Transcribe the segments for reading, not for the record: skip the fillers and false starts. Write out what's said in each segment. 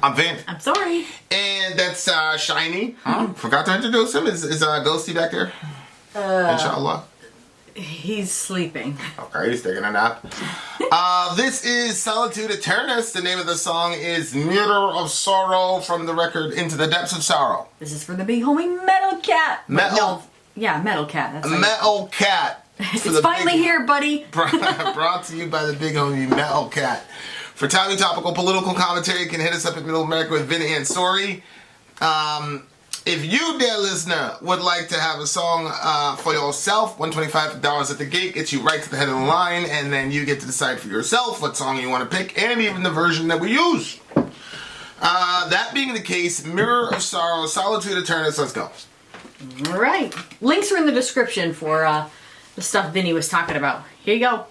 I'm Vin. I'm Sori. And that's Shiny. Forgot to introduce him. Is Ghosty back there? Inshallah. He's sleeping. Okay, he's taking a nap. This is Solitude Aeturnus. The name of the song is Mirror of Sorrow from the record Into the Depths of Sorrow. This is for the big homie Metalcat. Metalcat. That's Metalcat. It's finally here, buddy. Brought to you by the big homie Metalcat. For timely, topical, political commentary, you can hit us up at Middle America with Vin and Sori. If you, dear listener, would like to have a song for yourself, $125 at the gate gets you right to the head of the line, and then you get to decide for yourself what song you want to pick, and even the version that we use. That being the case, Mirror of Sorrow, Solitude Aeturnus, let's go. All right. Links are in the description for the stuff Vinny was talking about. Here you go.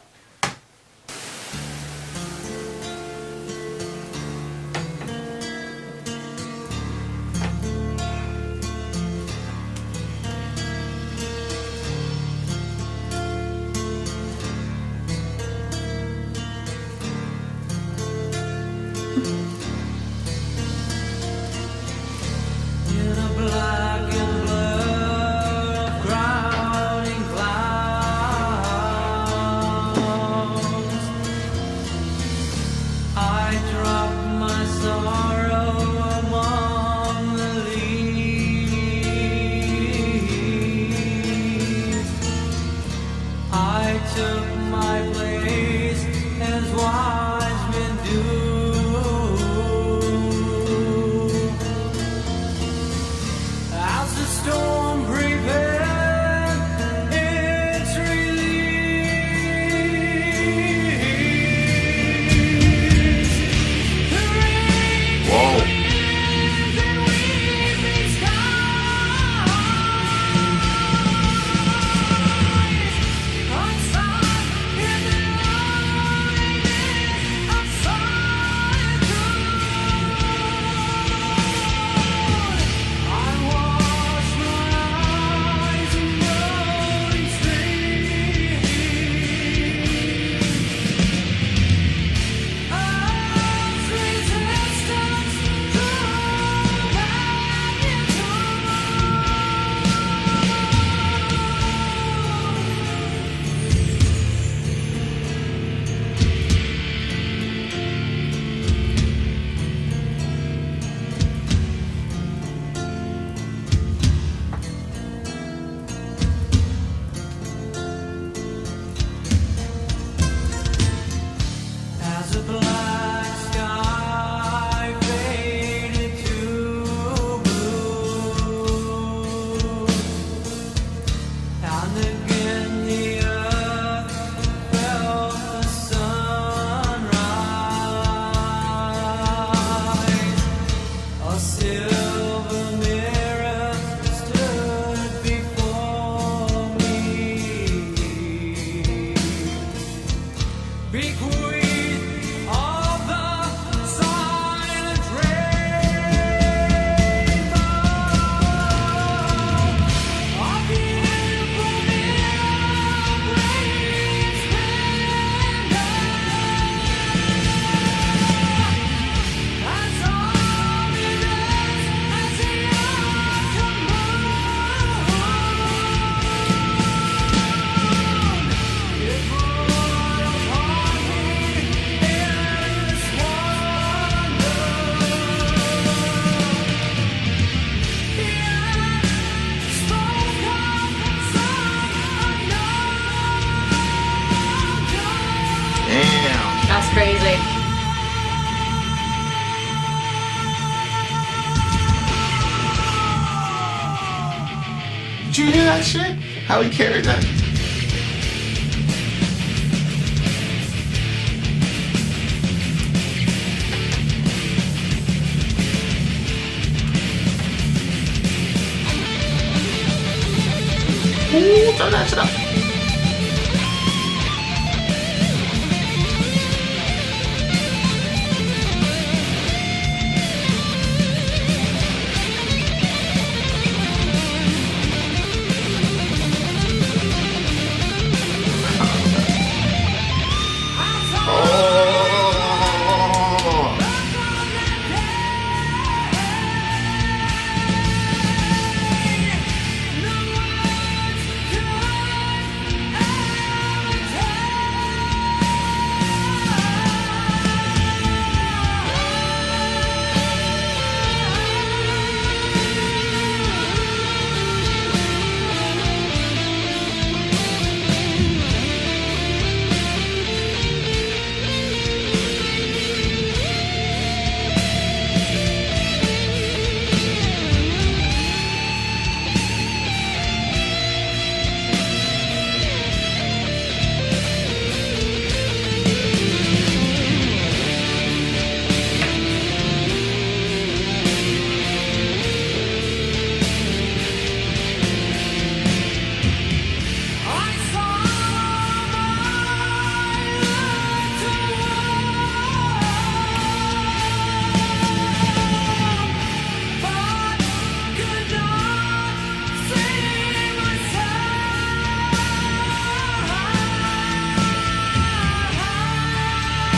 That's crazy. Did you hear that shit? How he carried that? Ooh, turn that shit up.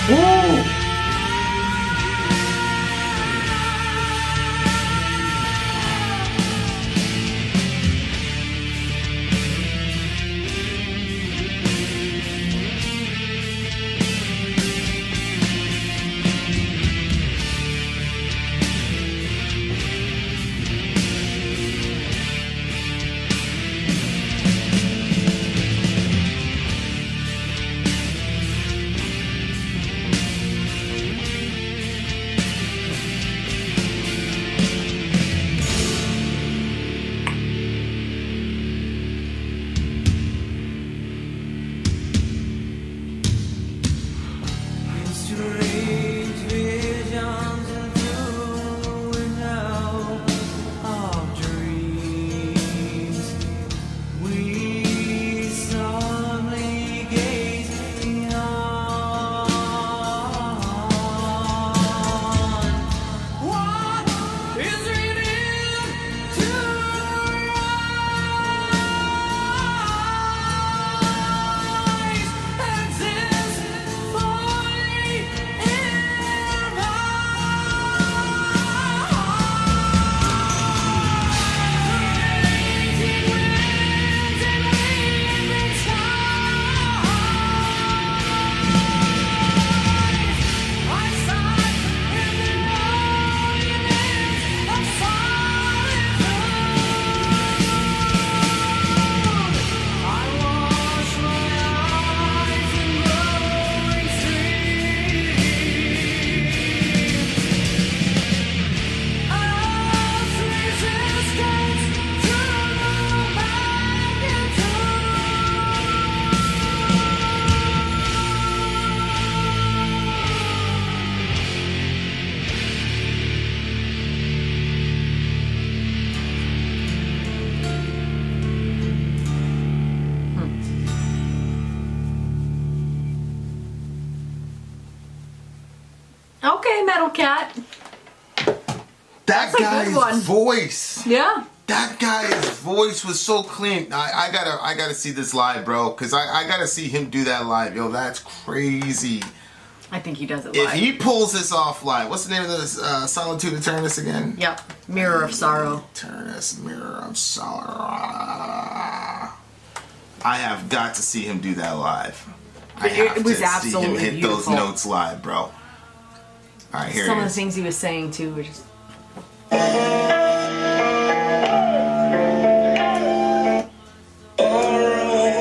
Woo! Okay, Metalcat. That That's a good one. guy's voice. Yeah. That guy's voice was so clean. I gotta see this live, bro. Cause I gotta see him do that live. Yo, that's crazy. I think he does it If live. he pulls this off live, what's the name of this? Solitude Aeturnus again? Yep. Mirror of Sorrow. Aeturnus, Mirror of Sorrow. I have got to see him do that live. I have It was to see him absolutely hit beautiful. those notes live, bro. All right, here Some it of the is. things he was saying too were just.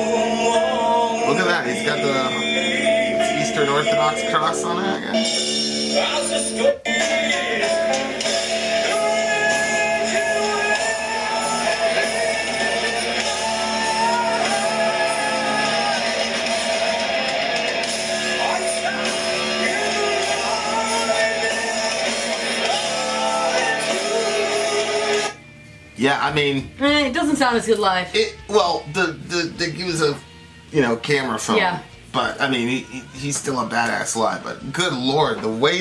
Look at that. He's got the Eastern Orthodox cross on it, I guess. Yeah, I mean, It doesn't sound as good live. well, he was a, camera phone. Yeah. But I mean, he's still a badass live. But good lord, the way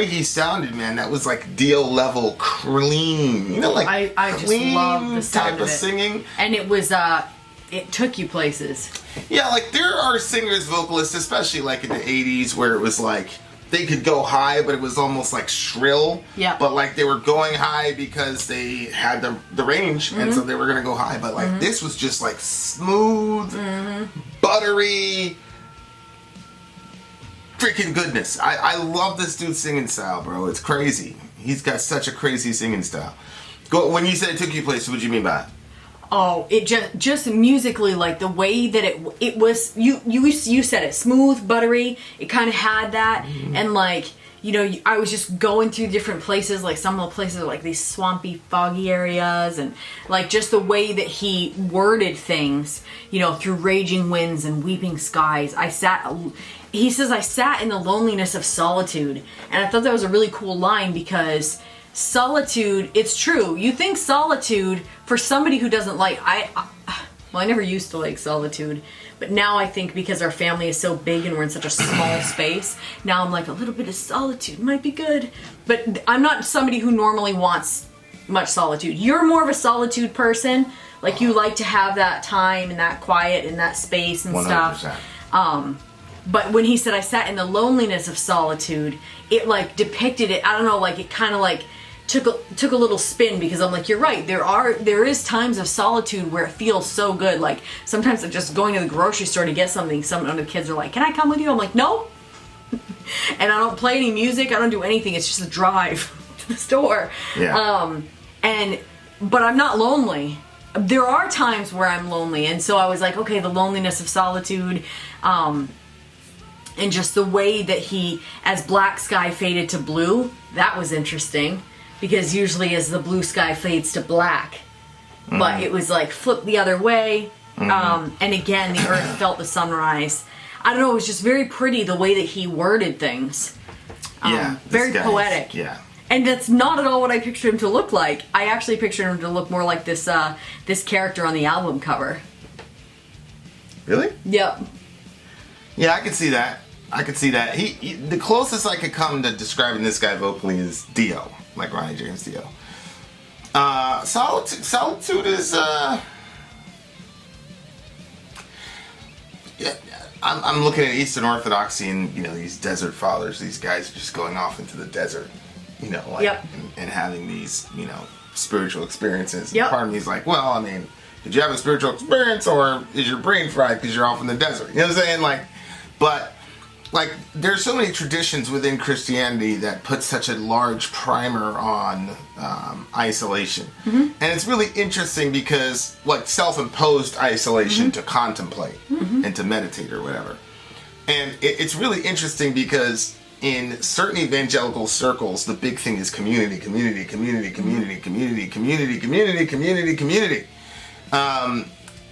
he sounded, man, that was like Dio level clean. Like I just clean love the sound type of of it. singing. And it was it took you places. Yeah, like there are singers, vocalists, especially like in the 80s, where it was like they could go high, but it was almost like shrill. Yeah. But like they were going high because they had the range, and so they were gonna go high. But like this was just like smooth, buttery, freaking goodness. I love this dude's singing style, bro. It's crazy. He's got such a crazy singing style. When you said it took you places, what do you mean by it? Oh, it just musically, like the way that it was. You said it, smooth, buttery. It kind of had that, and like I was just going through different places. Like some of the places are like these swampy, foggy areas, and like just the way that he worded things. Through raging winds and weeping skies. He says, I sat in the loneliness of solitude, and I thought that was a really cool line because. Solitude, it's true. You think solitude for somebody who doesn't like I never used to like solitude, but now I think because our family is so big and we're in such a small space, now I'm like a little bit of solitude might be good. But I'm not somebody who normally wants much solitude. You're more of a solitude person. Like you like to have that time and that quiet and that space and 100%. Stuff. But when he said I sat in the loneliness of solitude, it like depicted it. I don't know, like it kind of like took a little spin, because I'm like, you're right. There is times of solitude where it feels so good. Like sometimes I'm just going to the grocery store to get something. Some of the kids are like, "Can I come with you?" I'm like, "No." And I don't play any music. I don't do anything. It's just a drive to the store. Yeah. But I'm not lonely. There are times where I'm lonely, and so I was like, okay, the loneliness of solitude, and just the way that he, as black sky faded to blue, that was interesting, because usually as the blue sky fades to black, but it was like flipped the other way, and again, the earth felt the sunrise. I don't know, it was just very pretty the way that he worded things. Very poetic. Yeah. And that's not at all what I pictured him to look like. I actually pictured him to look more like this character on the album cover. Really? Yep. Yeah, I could see that. He the closest I could come to describing this guy vocally is Dio, like Ronnie James Dio. Solitude is yeah. I'm looking at Eastern Orthodoxy and these desert fathers, these guys just going off into the desert. And having these, spiritual experiences. And part of me is like, well, I mean, did you have a spiritual experience, or is your brain fried because you're off in the desert? You know what I'm saying? But there's so many traditions within Christianity that put such a large primer on isolation. And it's really interesting because, self-imposed isolation to contemplate and to meditate or whatever. And it's really interesting because in certain evangelical circles, the big thing is community.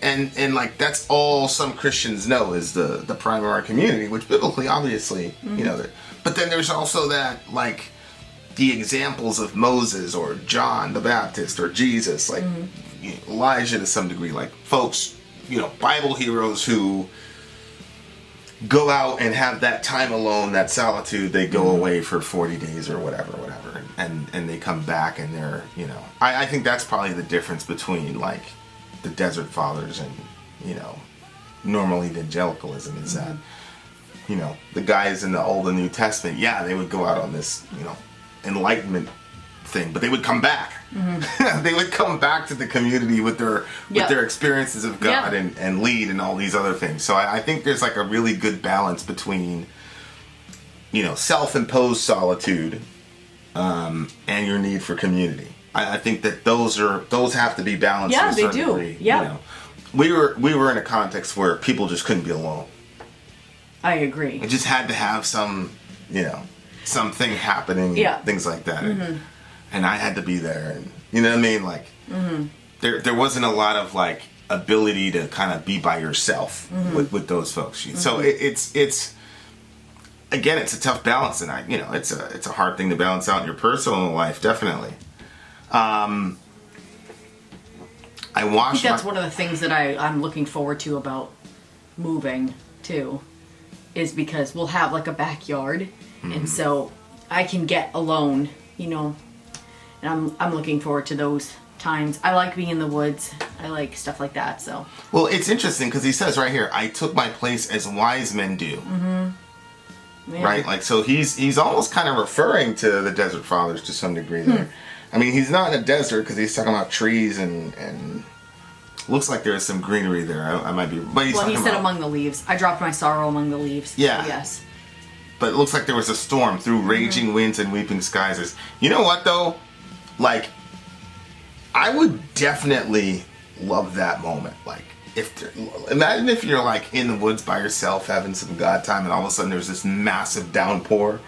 And that's all some Christians know is the primary community, which biblically, obviously, but then there's also that, the examples of Moses or John the Baptist or Jesus, Elijah to some degree, folks, Bible heroes who go out and have that time alone, that solitude. They go away for 40 days or whatever, and they come back and they're, I think that's probably the difference between the Desert Fathers and normal evangelicalism is that the guys in the Old and New Testament, they would go out on this enlightenment thing, but they would come back. They would come back to the community with their experiences of God and lead and all these other things. So I think there's a really good balance between self-imposed solitude and your need for community. I think that those have to be balanced. Yeah, to a certain they do. Degree, Yeah, we were in a context where people just couldn't be alone. I agree. It just had to have some something happening, things like that. And I had to be there, and you know what I mean? There wasn't a lot of ability to kind of be by yourself with those folks. So it's again, it's a tough balance, and it's a hard thing to balance out in your personal life, definitely. I think that's one of the things that I'm looking forward to about moving too, is because we'll have a backyard, and so I can get alone, and I'm looking forward to those times. I like being in the woods. I like stuff like that. So well, it's interesting because he says right here, "I took my place as wise men do." Yeah. Right, so he's almost kind of referring to the Desert Fathers to some degree there. I mean, he's not in a desert because he's talking about trees and looks like there's some greenery there. I might be, but he said among the leaves. I dropped my sorrow among the leaves. Yeah. Yes. But it looks like there was a storm through raging winds and weeping skies. You know what though? I would definitely love that moment. Imagine if you're in the woods by yourself having some God time, and all of a sudden there's this massive downpour,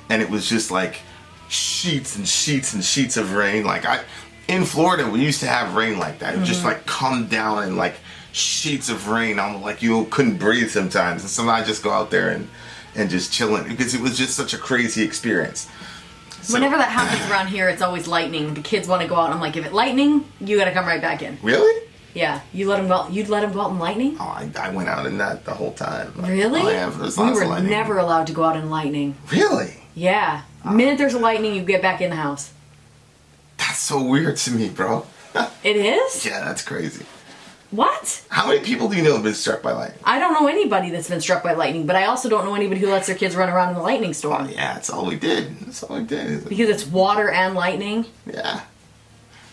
and it was just sheets and sheets and sheets of rain. In Florida, we used to have rain like that. It would just come down in sheets of rain, almost you couldn't breathe sometimes. And sometimes I just go out there and just chill in, because it was just such a crazy experience. So, whenever that happens around here, it's always lightning. The kids want to go out, and I'm like, if it's lightning, you got to come right back in. Really? Yeah, you'd let them go out in lightning? Oh, I went out in that the whole time. Really? Oh, yeah, there's we lots were of lightning. never allowed to go out in lightning. Really? Yeah. The minute there's a lightning, you get back in the house. That's so weird to me, bro. It is? Yeah, that's crazy. What? How many people do you know have been struck by lightning? I don't know anybody that's been struck by lightning, but I also don't know anybody who lets their kids run around in the lightning storm. Oh, yeah, that's all we did. That's all we did. Because it's water and lightning. Yeah.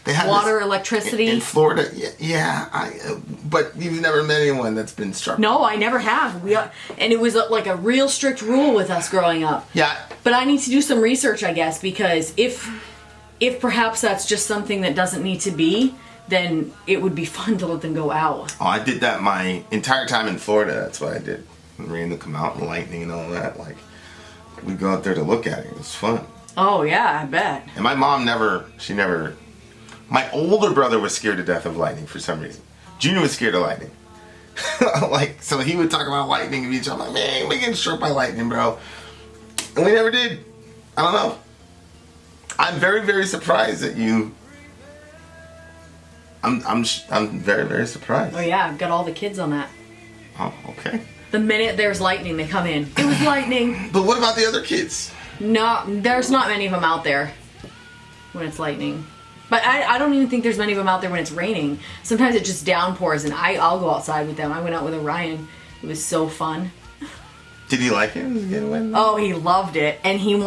They have water, this, electricity. in Florida, but you've never met anyone that's been struck. No, I never have. And it was like a real strict rule with us growing up. Yeah. But I need to do some research, I guess, because if perhaps that's just something that doesn't need to be, then it would be fun to let them go out. Oh, I did that my entire time in Florida. That's what I did. When rain would come out and lightning and all that. Like, we'd go out there to look at it. It was fun. Oh, yeah, I bet. And my mom never. My older brother was scared to death of lightning for some reason. Junior was scared of lightning. So he would talk about lightning and each other. I'm like, man, we getting struck by lightning, bro. And we never did. I don't know. I'm very, very surprised that you. I'm very, very surprised. Oh yeah, I've got all the kids on that. Oh, okay. The minute there's lightning, they come in. It was lightning. But what about the other kids? No, there's not many of them out there when it's lightning. But I don't even think there's many of them out there when it's raining. Sometimes it just downpours, and I'll go outside with them. I went out with Orion. It was so fun. Did he like it? Oh, he loved it, and he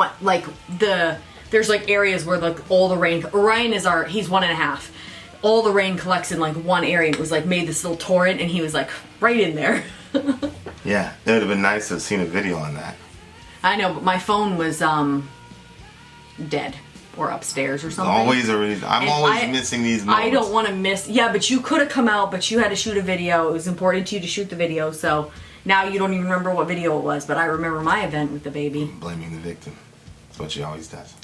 there's like areas where like all the rain. Orion he's 1.5. All the rain collects in like one area. It was like made this little torrent, and he was like right in there. Yeah, it would have been nice to have seen a video on that. I know, but my phone was dead or upstairs or something. Always a reason. I'm always missing these moments. I don't want to miss. Yeah, but you could have come out, but you had to shoot a video. It was important to you to shoot the video, so now you don't even remember what video it was. But I remember my event with the baby. Blaming the victim. That's what she always does.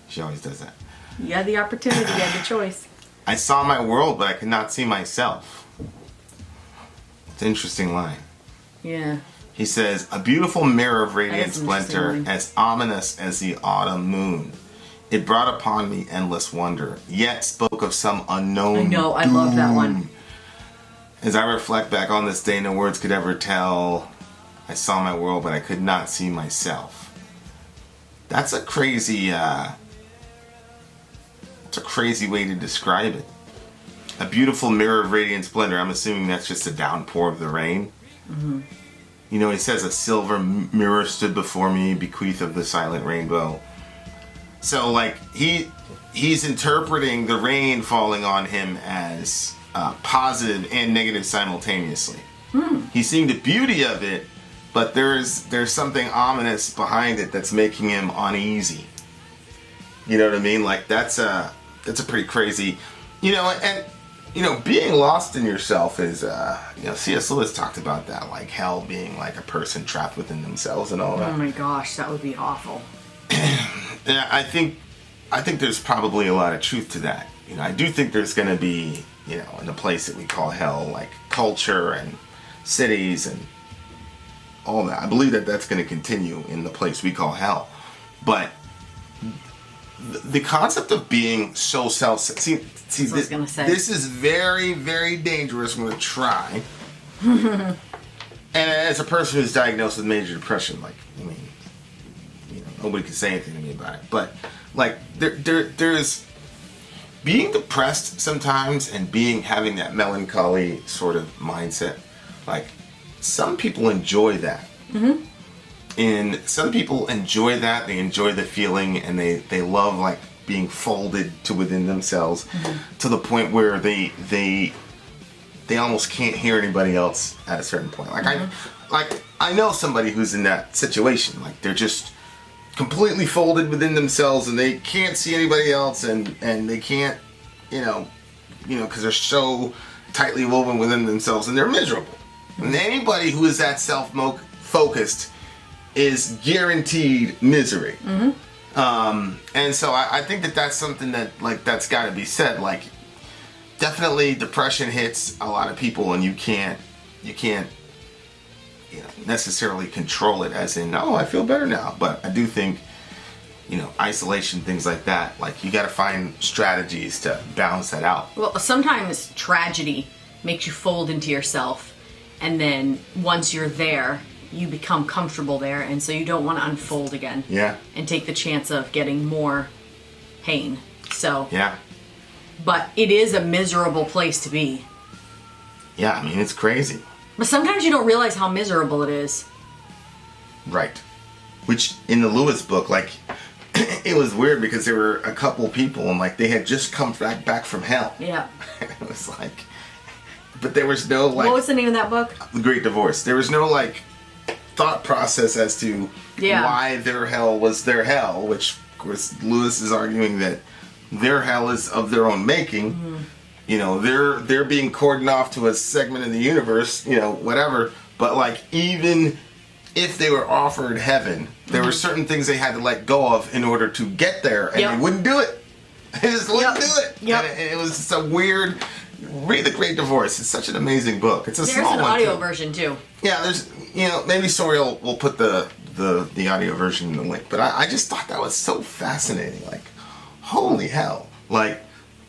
She always does that. You had the opportunity. You had the choice. I saw my world, but I could not see myself. It's an interesting line. Yeah. He says, a beautiful mirror of radiant That is an interesting splendor, line. as ominous as the autumn moon. It brought upon me endless wonder, yet spoke of some unknown I know, I love that one. As I reflect back on this day, no words could ever tell. I saw my world, but I could not see myself. That's a crazy, it's a crazy way to describe it. A beautiful mirror of radiant splendor. I'm assuming that's just a downpour of the rain. Mm-hmm. You know, he says a silver mirror stood before me, bequeath of the silent rainbow. So, like, he's interpreting the rain falling on him as positive and negative simultaneously. He's seeing the beauty of it, but there's something ominous behind it that's making him uneasy. You know what I mean? Like, that's a pretty crazy, being lost in yourself is, C.S. Lewis talked about that, like hell being like a person trapped within themselves and all that. Oh my gosh, that would be awful. Yeah, I think there's probably a lot of truth to that. I do think there's going to be, in the place that we call hell, like culture and cities and all that. I believe that that's going to continue in the place we call hell. But the concept of being so this is very, very dangerous. I'm going to try. And as a person who's diagnosed with major depression, nobody can say anything to me about it. But there's being depressed sometimes and having that melancholy sort of mindset. Like, some people enjoy that. Mm-hmm. And some people enjoy that. They enjoy the feeling, and they love like being folded to within themselves, mm-hmm. to the point where they almost can't hear anybody else at a certain point. Like, mm-hmm. I know somebody who's in that situation. Like, they're just completely folded within themselves, and they can't see anybody else, and they can't, because they're so tightly woven within themselves, and they're miserable. And anybody who is that self-focused is guaranteed misery. Mm-hmm. And so I think that's something that, that's got to be said. Like, definitely depression hits a lot of people, and you can't necessarily control it as in, oh, I feel better now. But I do think, isolation, things like that, like, you got to find strategies to balance that out. Well, sometimes tragedy makes you fold into yourself, and then once you're there, you become comfortable there, and so you don't want to unfold again. Yeah. And take the chance of getting more pain. So. Yeah. But it is a miserable place to be. Yeah, I mean, it's crazy. But sometimes you don't realize how miserable it is. Right. Which, in the Lewis book, like, it was weird because there were a couple people and, like, they had just come back from hell. Yeah. It was like... But there was no, like... What was the name of that book? The Great Divorce. There was no, like, thought process as to why their hell was their hell, which, of course, Lewis is arguing that their hell is of their own making. Mm-hmm. You know, they're being cordoned off to a segment of the universe, you know, whatever. But, like, even if they were offered heaven, there were certain things they had to let go of in order to get there, and they wouldn't do it. They just wouldn't do it. Yep. And it was just a weird... Read The Great Divorce. It's such an amazing book. It's a small one. There's an audio version, too. Yeah, there's, you know, maybe Sori will put the audio version in the link. But I just thought that was so fascinating. Like, holy hell. Like,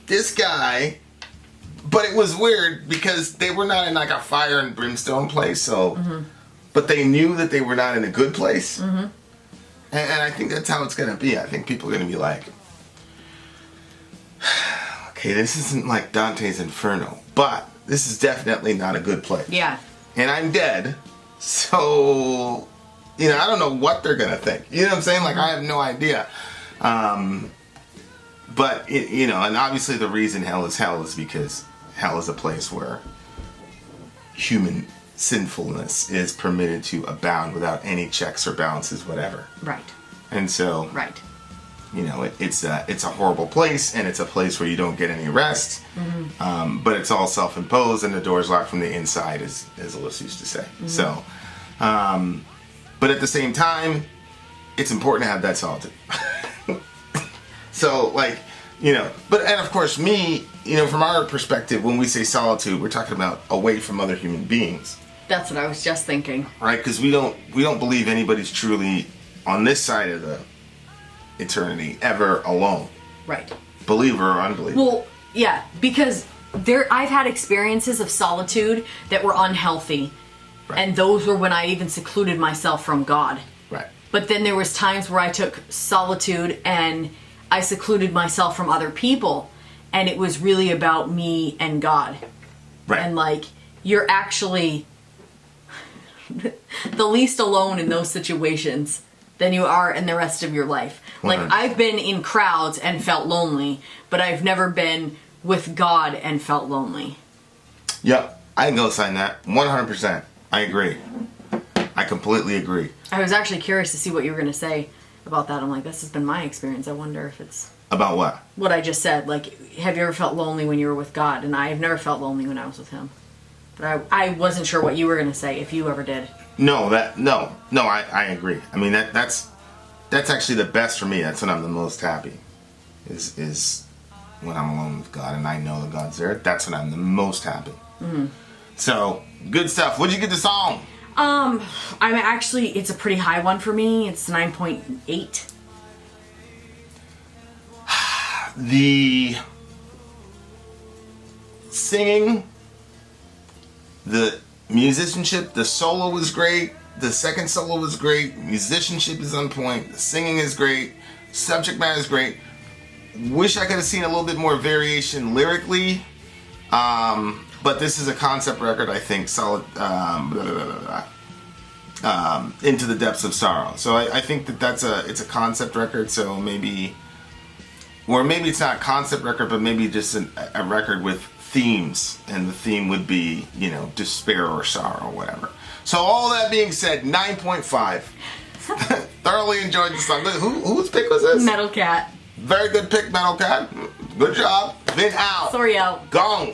this guy... But it was weird because they were not in, like, a fire and brimstone place, so... Mm-hmm. But they knew that they were not in a good place. Mm-hmm. And I think that's how it's going to be. I think people are going to be like... Okay, this isn't like Dante's Inferno, but this is definitely not a good place. Yeah. And I'm dead, so, you know, I don't know what they're going to think. You know what I'm saying? Like, I have no idea. But, you know, and obviously the reason hell is because hell is a place where human sinfulness is permitted to abound without any checks or balances, whatever. Right. And so... Right. You know, it's a horrible place, and it's a place where you don't get any rest. Mm-hmm. But it's all self-imposed, and the door's locked from the inside, as Lewis used to say. Mm-hmm. So, but at the same time, it's important to have that solitude. So, like, you know, and of course, me, you know, from our perspective, when we say solitude, we're talking about away from other human beings. That's what I was just thinking. Right? Because we don't believe anybody's truly on this side of the eternity ever alone. Right. Believer or unbeliever. Well, yeah, because I've had experiences of solitude that were unhealthy. Right. And those were when I even secluded myself from God. Right. But then there was times where I took solitude and I secluded myself from other people, and it was really about me and God. Right. And like, you're actually the least alone in those situations than you are in the rest of your life. 100%. Like, I've been in crowds and felt lonely, but I've never been with God and felt lonely. Yep, I can go sign that. 100%. I agree. I completely agree. I was actually curious to see what you were going to say about that. I'm like, this has been my experience. I wonder if it's... About what? What I just said. Like, have you ever felt lonely when you were with God? And I have never felt lonely when I was with Him. But I wasn't sure what you were going to say, if you ever did. No, I agree. I mean, that's actually the best for me. That's when I'm the most happy. Is when I'm alone with God and I know that God's there. That's when I'm the most happy. Mm-hmm. So, good stuff. What'd you get the song? It's a pretty high one for me. It's 9.8. The singing, the musicianship, the solo was great. The second solo was great. Musicianship is on point. The singing is great. Subject matter is great. Wish I could have seen a little bit more variation lyrically. But this is a concept record, I think. Solid. Into the Depths of Sorrow. So I think it's a concept record. So maybe it's not a concept record, but maybe just a record with themes, and the theme would be, you know, despair or sorrow or whatever. So all that being said, 9.5. Thoroughly enjoyed the song. Whose pick was this? Metalcat. Very good pick, Metalcat. Good job. Vin out. Sori out. Gone.